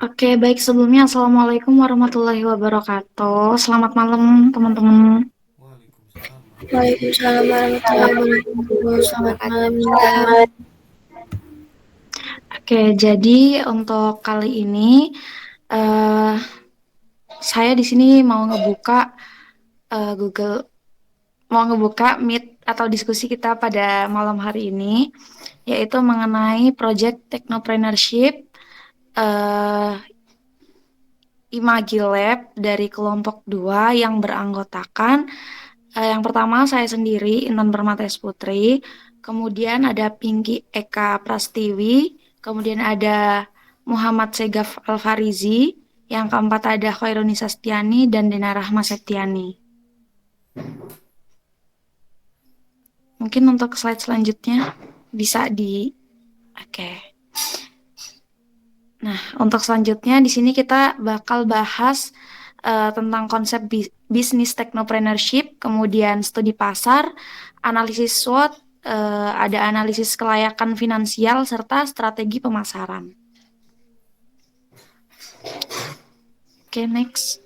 Oke, baik sebelumnya Assalamualaikum warahmatullahi wabarakatuh. Selamat malam teman-teman. Waalaikumsalam warahmatullahi Waalaikumsalam warahmatullahi wabarakatuh. Selamat malam Indah. Oke, jadi untuk kali ini eh, saya di sini mau ngebuka Google, mau ngebuka Meet atau diskusi kita pada malam hari ini, yaitu mengenai Project Technopreneurship eh, Imagi Lab dari kelompok 2 yang beranggotakan yang pertama saya sendiri Intan Permates Putri, kemudian ada Pinky Eka Prastiwi, kemudian ada Muhammad Segaf Alfarizi, yang keempat ada Khairunisa Setiani dan Dena Rahma Septiani. Mungkin untuk slide selanjutnya bisa di oke. Nah, untuk selanjutnya di sini kita bakal bahas tentang konsep bisnis technopreneurship, kemudian studi pasar, analisis SWOT, ada analisis kelayakan finansial, serta strategi pemasaran. Oke, next.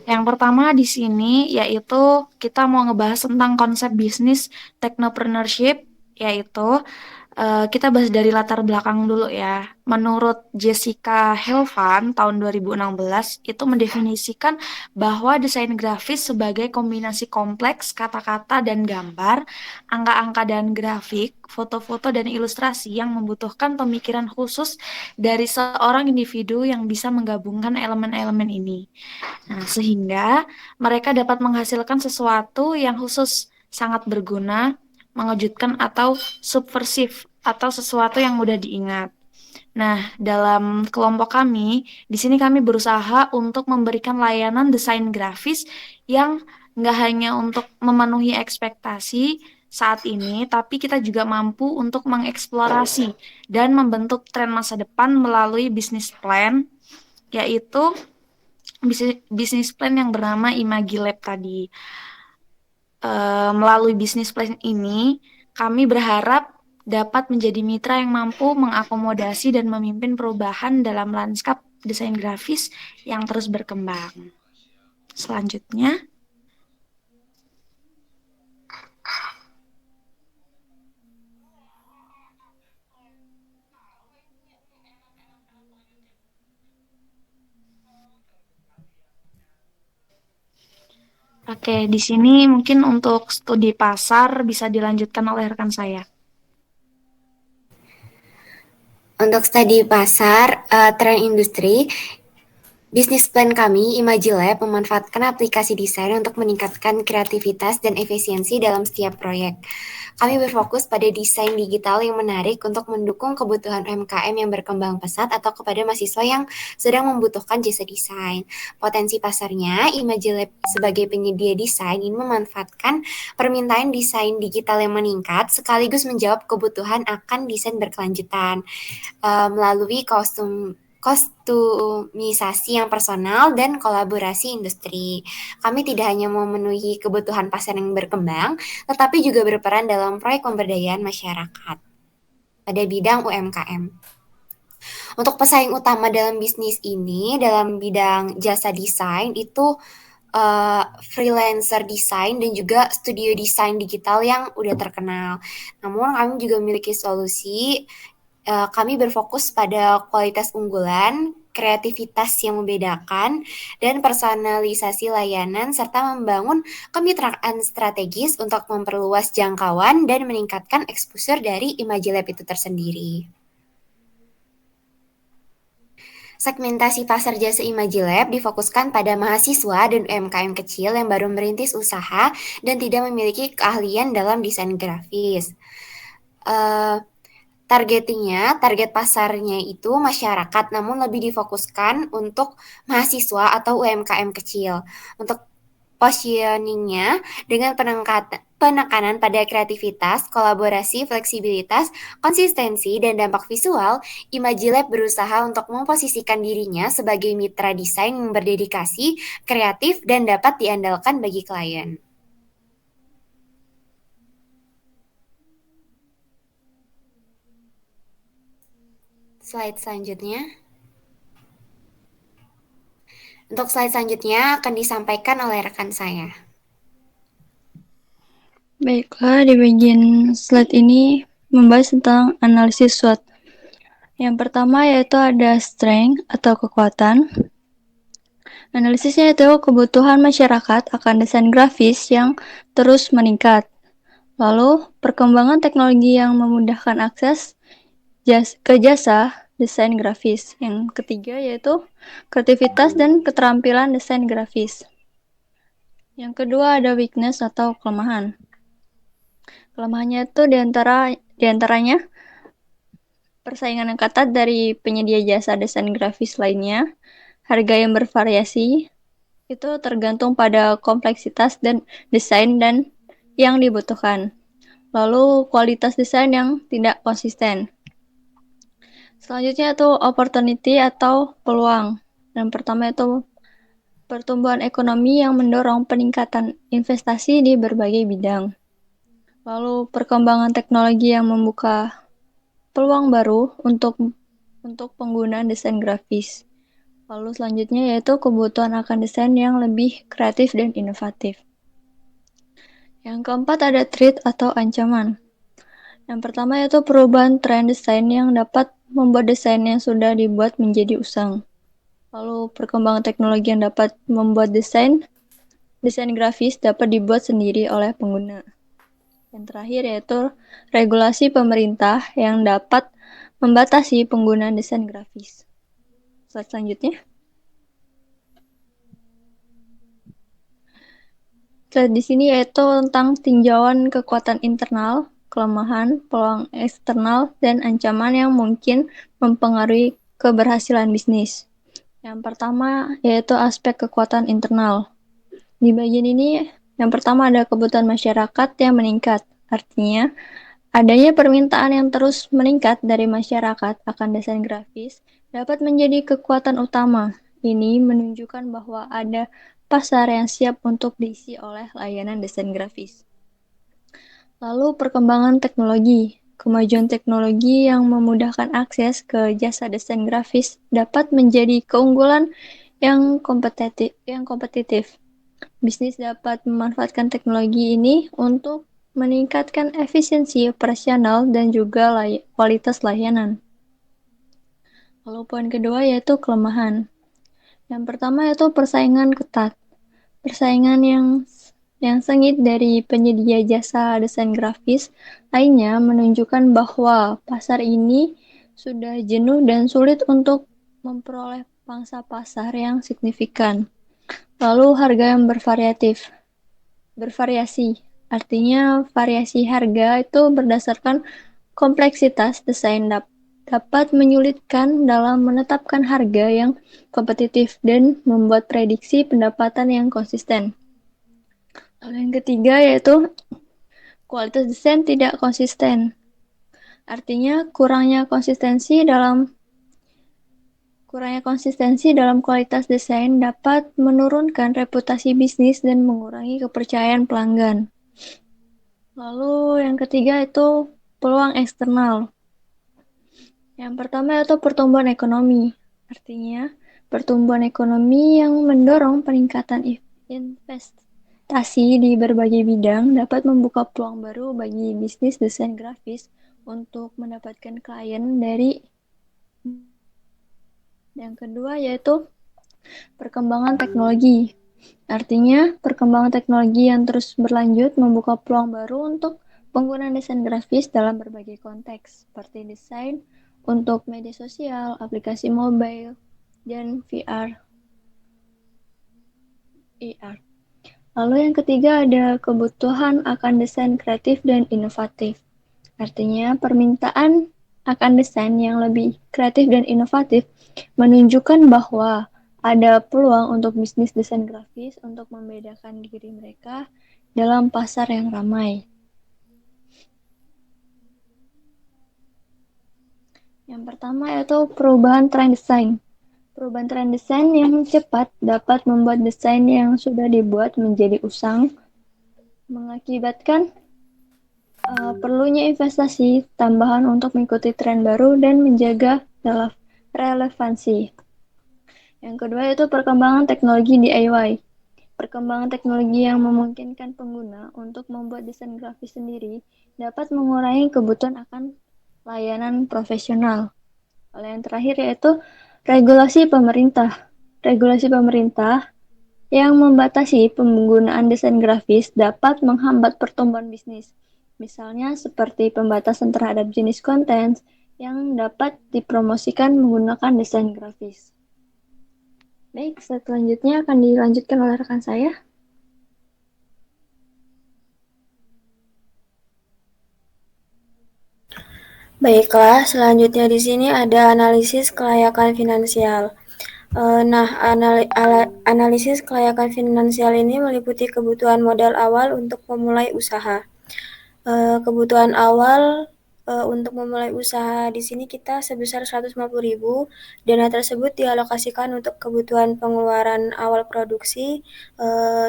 Yang pertama di sini yaitu kita mau ngebahas tentang konsep bisnis technopreneurship, yaitu kita bahas dari latar belakang dulu ya. Menurut Jessica Helvan tahun 2016 itu mendefinisikan bahwa desain grafis sebagai kombinasi kompleks kata-kata dan gambar, angka-angka dan grafik, foto-foto dan ilustrasi yang membutuhkan pemikiran khusus dari seorang individu yang bisa menggabungkan elemen-elemen ini. Nah, sehingga mereka dapat menghasilkan sesuatu yang khusus, sangat berguna, mengejutkan atau subversif atau sesuatu yang mudah diingat. Nah, dalam kelompok kami, di sini kami berusaha untuk memberikan layanan desain grafis yang nggak hanya untuk memenuhi ekspektasi saat ini, tapi kita juga mampu untuk mengeksplorasi dan membentuk tren masa depan melalui bisnis plan, yaitu bisnis plan yang bernama Imagi Lab tadi. Melalui bisnis plan ini, kami berharap dapat menjadi mitra yang mampu mengakomodasi dan memimpin perubahan dalam lanskap desain grafis yang terus berkembang. Selanjutnya, oke, di sini mungkin untuk studi pasar bisa dilanjutkan oleh rekan saya. Untuk studi pasar, tren industri, bisnis plan kami, Imagilab, memanfaatkan aplikasi desain untuk meningkatkan kreativitas dan efisiensi dalam setiap proyek. Kami berfokus pada desain digital yang menarik untuk mendukung kebutuhan UMKM yang berkembang pesat atau kepada mahasiswa yang sedang membutuhkan jasa desain. Potensi pasarnya, Imagilab sebagai penyedia desain ini memanfaatkan permintaan desain digital yang meningkat sekaligus menjawab kebutuhan akan desain berkelanjutan melalui kostumisasi yang personal dan kolaborasi industri. Kami tidak hanya memenuhi kebutuhan pasar yang berkembang, tetapi juga berperan dalam proyek pemberdayaan masyarakat pada bidang UMKM. Untuk pesaing utama dalam bisnis ini, dalam bidang jasa desain itu freelancer desain dan juga studio desain digital yang udah terkenal. Namun kami juga memiliki solusi. Kami berfokus pada kualitas unggulan, kreativitas yang membedakan, dan personalisasi layanan, serta membangun kemitraan strategis untuk memperluas jangkauan dan meningkatkan exposure dari Imagilab itu tersendiri. Segmentasi pasar jasa Imagilab difokuskan pada mahasiswa dan UMKM kecil yang baru merintis usaha dan tidak memiliki keahlian dalam desain grafis. Uh, target pasarnya itu masyarakat, namun lebih difokuskan untuk mahasiswa atau UMKM kecil. Untuk positioningnya dengan penekanan pada kreativitas, kolaborasi, fleksibilitas, konsistensi, dan dampak visual, Imagilab berusaha untuk memposisikan dirinya sebagai mitra desain yang berdedikasi, kreatif, dan dapat diandalkan bagi klien. Slide selanjutnya. Untuk slide selanjutnya akan disampaikan oleh rekan saya. Baiklah, di bagian slide ini membahas tentang analisis SWOT. Yang pertama yaitu ada strength atau kekuatan. Analisisnya itu kebutuhan masyarakat akan desain grafis yang terus meningkat. Lalu, perkembangan teknologi yang memudahkan akses ke jasa desain grafis. Yang ketiga yaitu kreativitas dan keterampilan desain grafis. Yang kedua ada weakness atau kelemahan. Kelemahannya itu diantaranya persaingan yang ketat dari penyedia jasa desain grafis lainnya, harga yang bervariasi, itu tergantung pada kompleksitas dan desain dan yang dibutuhkan. Lalu kualitas desain yang tidak konsisten. Selanjutnya itu opportunity atau peluang. Yang pertama itu pertumbuhan ekonomi yang mendorong peningkatan investasi di berbagai bidang. Lalu perkembangan teknologi yang membuka peluang baru untuk penggunaan desain grafis. Lalu selanjutnya yaitu kebutuhan akan desain yang lebih kreatif dan inovatif. Yang keempat ada threat atau ancaman. Yang pertama yaitu perubahan tren desain yang dapat membuat desain yang sudah dibuat menjadi usang. Lalu perkembangan teknologi yang dapat membuat desain grafis dapat dibuat sendiri oleh pengguna. Yang terakhir yaitu regulasi pemerintah yang dapat membatasi penggunaan desain grafis. Slide selanjutnya. Slide di sini yaitu tentang tinjauan kekuatan internal, kelemahan, peluang eksternal, dan ancaman yang mungkin mempengaruhi keberhasilan bisnis. Yang pertama yaitu aspek kekuatan internal. Di bagian ini yang pertama ada kebutuhan masyarakat yang meningkat. Artinya, adanya permintaan yang terus meningkat dari masyarakat akan desain grafis dapat menjadi kekuatan utama. Ini menunjukkan bahwa ada pasar yang siap untuk diisi oleh layanan desain grafis. Lalu perkembangan teknologi. Kemajuan teknologi yang memudahkan akses ke jasa desain grafis dapat menjadi keunggulan yang kompetitif. Bisnis dapat memanfaatkan teknologi ini untuk meningkatkan efisiensi operasional dan juga kualitas layanan. Lalu poin kedua yaitu kelemahan. Yang pertama yaitu persaingan ketat. Persaingan yang sengit dari penyedia jasa desain grafis lainnya menunjukkan bahwa pasar ini sudah jenuh dan sulit untuk memperoleh pangsa pasar yang signifikan. Lalu harga yang bervariasi. Artinya variasi harga itu berdasarkan kompleksitas desain dapat menyulitkan dalam menetapkan harga yang kompetitif dan membuat prediksi pendapatan yang konsisten. Lalu yang ketiga yaitu kualitas desain tidak konsisten. Artinya kurangnya konsistensi dalam kualitas desain dapat menurunkan reputasi bisnis dan mengurangi kepercayaan pelanggan. Lalu yang ketiga itu peluang eksternal. Yang pertama yaitu pertumbuhan ekonomi. Artinya pertumbuhan ekonomi yang mendorong peningkatan investasi di berbagai bidang dapat membuka peluang baru bagi bisnis desain grafis untuk mendapatkan klien dari. Yang kedua yaitu perkembangan teknologi. Artinya, perkembangan teknologi yang terus berlanjut membuka peluang baru untuk penggunaan desain grafis dalam berbagai konteks, seperti desain untuk media sosial, aplikasi mobile, dan VR, AR. Lalu yang ketiga ada kebutuhan akan desain kreatif dan inovatif. Artinya, permintaan akan desain yang lebih kreatif dan inovatif menunjukkan bahwa ada peluang untuk bisnis desain grafis untuk membedakan diri mereka dalam pasar yang ramai. Yang pertama yaitu perubahan tren desain. Perubahan tren desain yang cepat dapat membuat desain yang sudah dibuat menjadi usang, mengakibatkan perlunya investasi tambahan untuk mengikuti tren baru dan menjaga relevansi. Yang kedua yaitu perkembangan teknologi DIY. Perkembangan teknologi yang memungkinkan pengguna untuk membuat desain grafis sendiri dapat mengurangi kebutuhan akan layanan profesional. Lalu yang terakhir yaitu regulasi pemerintah. Regulasi pemerintah yang membatasi penggunaan desain grafis dapat menghambat pertumbuhan bisnis. Misalnya seperti pembatasan terhadap jenis konten yang dapat dipromosikan menggunakan desain grafis. Baik, selanjutnya akan dilanjutkan oleh rekan saya. Baiklah, selanjutnya di sini ada analisis kelayakan finansial. Analisis kelayakan finansial ini meliputi kebutuhan modal awal untuk memulai usaha. Kebutuhan awal untuk memulai usaha di sini kita sebesar 150.000. Dana tersebut dialokasikan untuk kebutuhan pengeluaran awal produksi,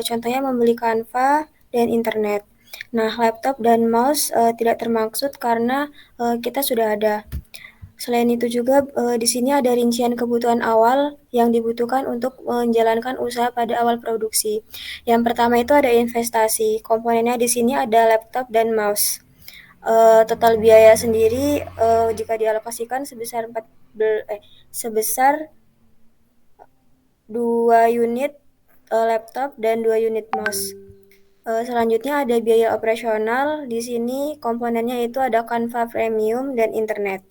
contohnya membeli Canva dan internet. Nah, laptop dan mouse tidak termaksud karena kita sudah ada. Selain itu juga di sini ada rincian kebutuhan awal yang dibutuhkan untuk menjalankan usaha pada awal produksi. Yang pertama itu ada investasi. Komponennya di sini ada laptop dan mouse. Total biaya sendiri jika dialokasikan sebesar 2 unit laptop dan 2 unit mouse. Selanjutnya ada biaya operasional. Di sini komponennya itu ada Canva Premium dan internet.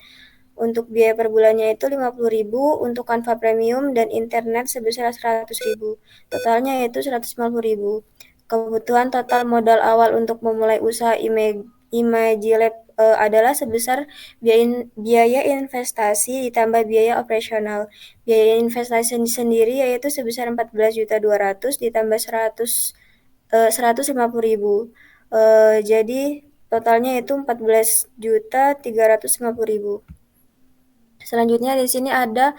Untuk biaya per bulannya itu 50.000 untuk Canva Premium dan internet sebesar 100.000. Totalnya itu 150.000. Kebutuhan total modal awal untuk memulai usaha Imagilab adalah sebesar biaya investasi ditambah biaya operasional. Biaya investasi sendiri yaitu sebesar 14.200.000 ditambah 150.000. Jadi totalnya itu 14.350.000. Selanjutnya di sini ada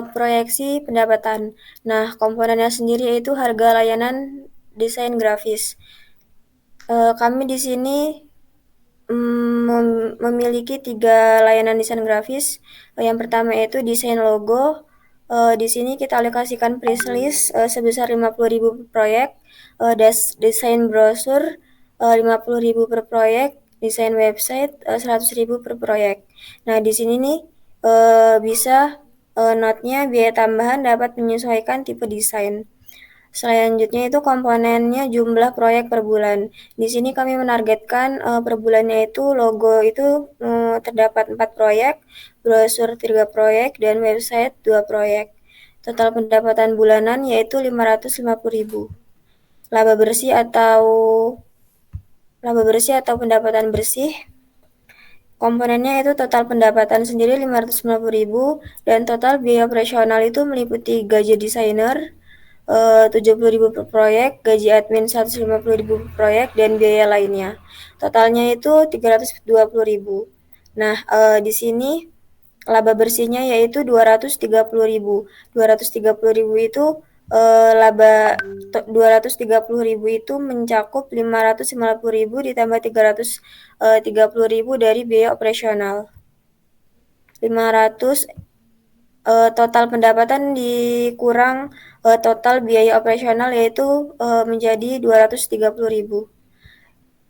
proyeksi pendapatan. Nah, komponennya sendiri yaitu harga layanan desain grafis. Kami di sini memiliki 3 layanan desain grafis. Yang pertama yaitu desain logo. Di sini kita alokasikan press list sebesar 50.000 per proyek, desain brosur 50.000 per proyek, desain website 100.000 per proyek. Nah, di sini nih bisa notnya biaya tambahan dapat menyesuaikan tipe desain. Selanjutnya itu komponennya jumlah proyek per bulan. Di sini kami menargetkan per bulannya itu logo itu terdapat 4 proyek, brosur 3 proyek, dan website 2 proyek. Total pendapatan bulanan yaitu 550.000. Laba bersih atau pendapatan bersih. Komponennya itu total pendapatan sendiri 550.000 dan total biaya operasional itu meliputi gaji desainer 70.000 per proyek, gaji admin 150.000 per proyek, dan biaya lainnya. Totalnya itu 320.000. Nah, di sini laba bersihnya yaitu 230.000. 230.000 itu laba 230.000 itu mencakup 550.000 ditambah 330.000 dari biaya operasional. 500 total pendapatan dikurang total biaya operasional yaitu menjadi 230.000.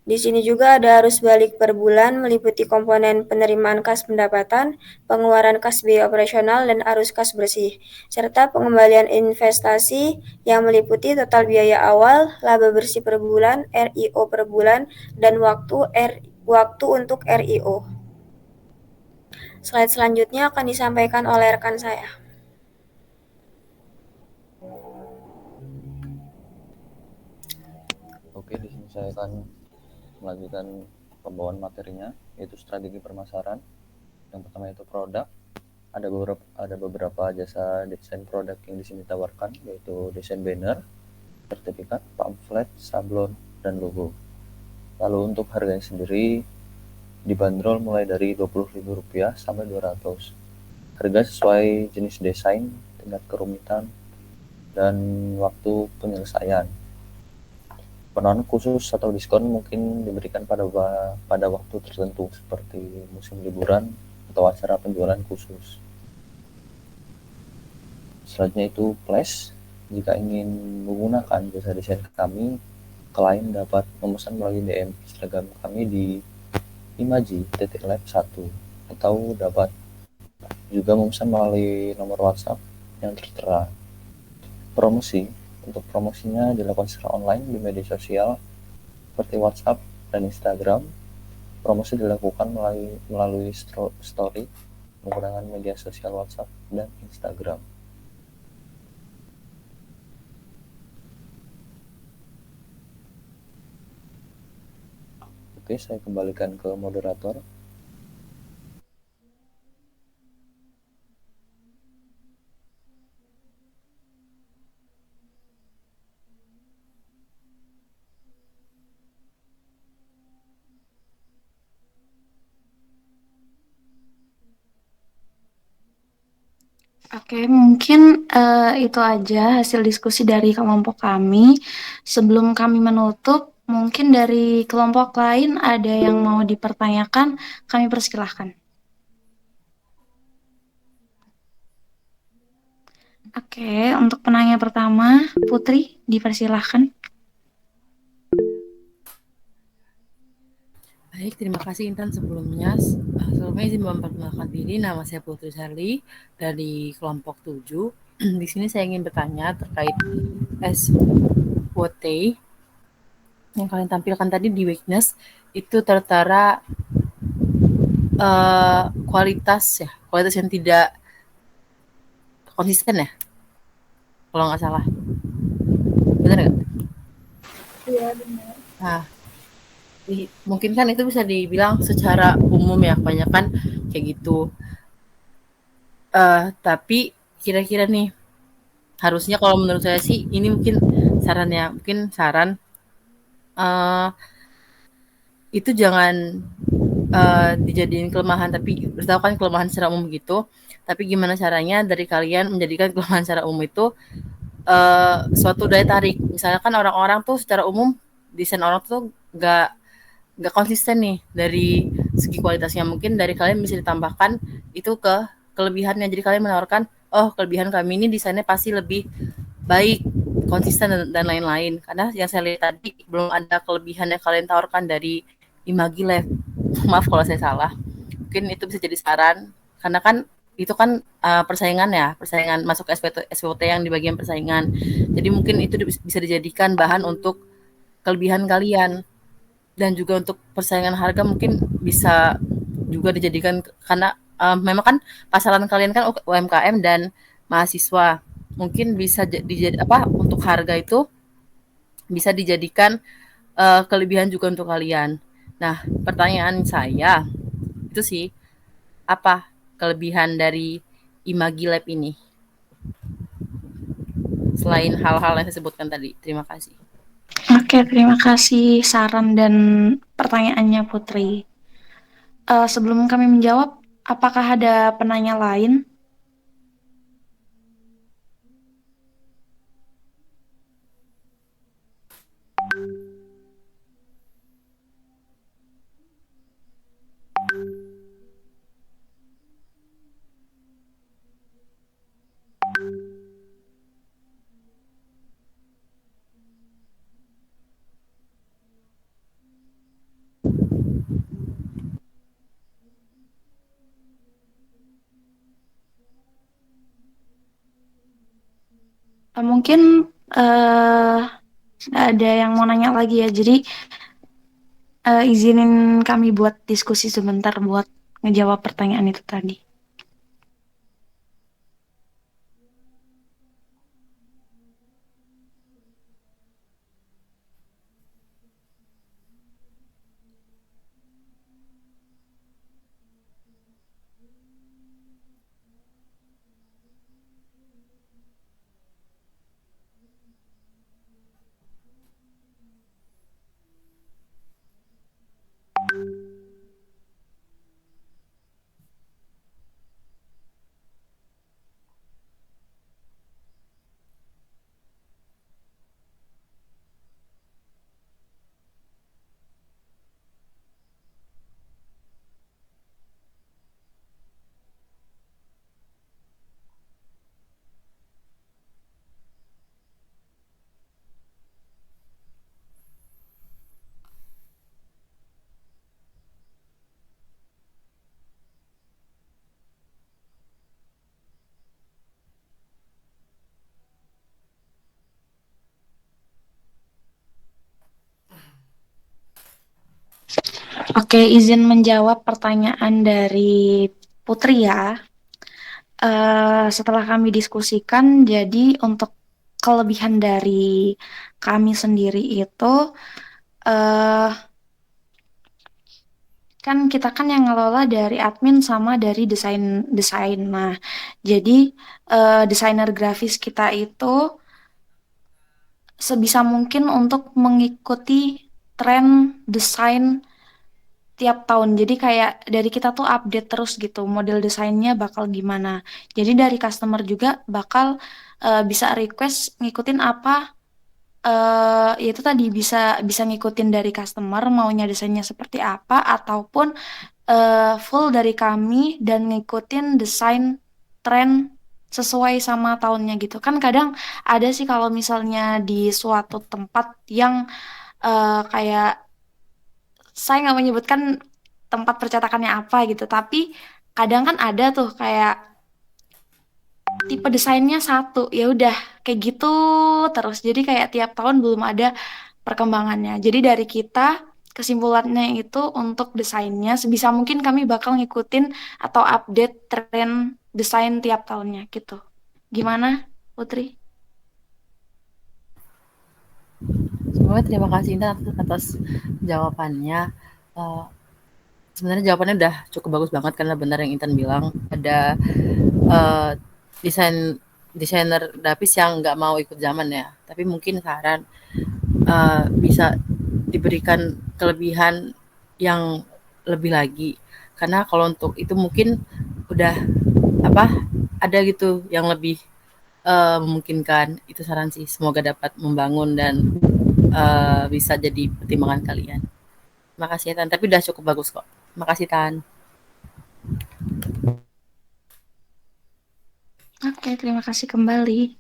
Di sini juga ada arus balik per bulan meliputi komponen penerimaan kas pendapatan, pengeluaran kas biaya operasional, dan arus kas bersih, serta pengembalian investasi yang meliputi total biaya awal, laba bersih per bulan, RIO per bulan, dan waktu untuk RIO. Slide selanjutnya akan disampaikan oleh rekan saya. Oke, di sini saya akan melanjutkan pembawaan materinya, yaitu strategi pemasaran. Yang pertama itu produk. Ada beberapa jasa desain produk yang di sini ditawarkan, yaitu desain banner, sertifikat, pamflet, sablon, dan logo. Lalu untuk harganya sendiri dibanderol mulai dari Rp20.000 sampai Rp200. Harga sesuai jenis desain, tingkat kerumitan, dan waktu penyelesaian. Penawaran khusus atau diskon mungkin diberikan pada waktu tertentu seperti musim liburan atau acara penjualan khusus. Selanjutnya itu Flash. Jika ingin menggunakan jasa desain kami, klien dapat memesan melalui DM Instagram kami di imaji.lab1 atau dapat juga memesan melalui nomor WhatsApp yang tertera. Promosi. Untuk promosinya dilakukan secara online di media sosial seperti WhatsApp dan Instagram. Promosi dilakukan melalui story menggunakan media sosial WhatsApp dan Instagram. Oke, saya kembalikan ke moderator. Oke, mungkin itu aja hasil diskusi dari kelompok kami. Sebelum kami menutup, mungkin dari kelompok lain ada yang mau dipertanyakan, kami persilahkan. Oke, untuk penanya pertama, Putri, dipersilahkan. Baik, terima kasih Intan sebelumnya. Sebelumnya izin memperkenalkan diri, nama saya Putri Sherly dari kelompok 7. Di sini saya ingin bertanya terkait SWOT yang kalian tampilkan tadi di weakness itu tertera kualitas yang tidak konsisten ya, kalau nggak salah, benar nggak? Iya, benar. Nah, mungkin kan itu bisa dibilang secara umum ya, kebanyakan kayak gitu. Tapi kira-kira nih, harusnya kalau menurut saya sih ini mungkin saran uh, itu jangan dijadiin kelemahan, tapi beritahu kan kelemahan secara umum gitu. Tapi gimana caranya dari kalian menjadikan kelemahan secara umum itu suatu daya tarik. Misalnya kan orang-orang tuh secara umum desain orang tuh nggak konsisten nih dari segi kualitasnya. Mungkin dari kalian bisa ditambahkan itu ke kelebihannya. Jadi kalian menawarkan, oh kelebihan kami ini desainnya pasti lebih baik, konsisten dan lain-lain. Karena yang saya lihat tadi belum ada kelebihan yang kalian tawarkan dari Imagi Lab. Maaf kalau saya salah. Mungkin itu bisa jadi saran. Karena kan itu kan persaingan masuk ke SWOT yang di bagian persaingan. Jadi mungkin itu bisa dijadikan bahan untuk kelebihan kalian. Dan juga untuk persaingan harga mungkin bisa juga dijadikan, karena memang kan pasaran kalian kan UMKM dan mahasiswa. Mungkin bisa untuk harga itu bisa dijadikan kelebihan juga untuk kalian. Nah, pertanyaan saya itu sih, apa kelebihan dari Imagi Lab ini selain hal-hal yang saya sebutkan tadi? Terima kasih. Oke, terima kasih saran dan pertanyaannya, Putri. Sebelum kami menjawab, apakah ada penanya lain? Mungkin uh, ada yang mau nanya lagi ya. Jadi izinin kami buat diskusi sebentar buat ngejawab pertanyaan itu tadi. Oke, izin menjawab pertanyaan dari Putri ya. Setelah kami diskusikan, jadi untuk kelebihan dari kami sendiri itu, eh kan kita kan yang ngelola dari admin sama dari desain. Nah, jadi desainer grafis kita itu sebisa mungkin untuk mengikuti tren desain tiap tahun. Jadi kayak dari kita tuh update terus gitu, model desainnya bakal gimana. Jadi dari customer juga bakal bisa request ngikutin apa, ya itu tadi bisa bisa ngikutin dari customer maunya desainnya seperti apa, ataupun full dari kami dan ngikutin desain tren sesuai sama tahunnya gitu. Kan kadang ada sih kalau misalnya di suatu tempat yang kayak saya nggak menyebutkan tempat percetakannya apa gitu, tapi kadang kan ada tuh kayak tipe desainnya satu, ya udah kayak gitu terus. Jadi kayak tiap tahun belum ada perkembangannya. Jadi dari kita kesimpulannya itu untuk desainnya sebisa mungkin kami bakal ngikutin atau update tren desain tiap tahunnya gitu. Gimana, Putri? Sebenarnya terima kasih Intan atas jawabannya. Uh, Sebenarnya jawabannya udah cukup bagus banget karena benar yang Intan bilang ada uh, desainer grafis yang nggak mau ikut zaman ya. Tapi mungkin saran bisa diberikan kelebihan yang lebih lagi. Karena kalau untuk itu mungkin udah apa ada gitu yang lebih memungkinkan. Itu saran sih. Semoga dapat membangun dan bisa jadi pertimbangan kalian. Makasih ya Tan, tapi udah cukup bagus kok. Makasih Tan. Oke, terima kasih kembali.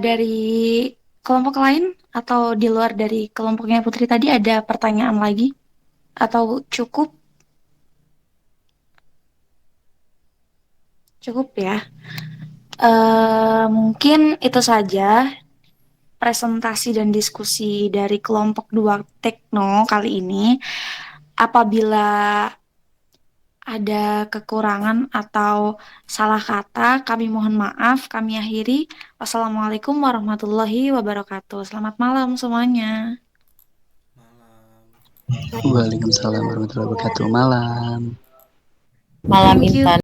Dari kelompok lain atau di luar dari kelompoknya Putri tadi ada pertanyaan lagi? Atau cukup? Cukup ya. Mungkin itu saja presentasi dan diskusi dari kelompok 2 Tekno kali ini. Apabila ada kekurangan atau salah kata, kami mohon maaf. Kami akhiri. Wassalamualaikum warahmatullahi wabarakatuh. Selamat malam semuanya. Waalaikumsalam warahmatullahi wabarakatuh. Malam. Malam Thank you. Intan.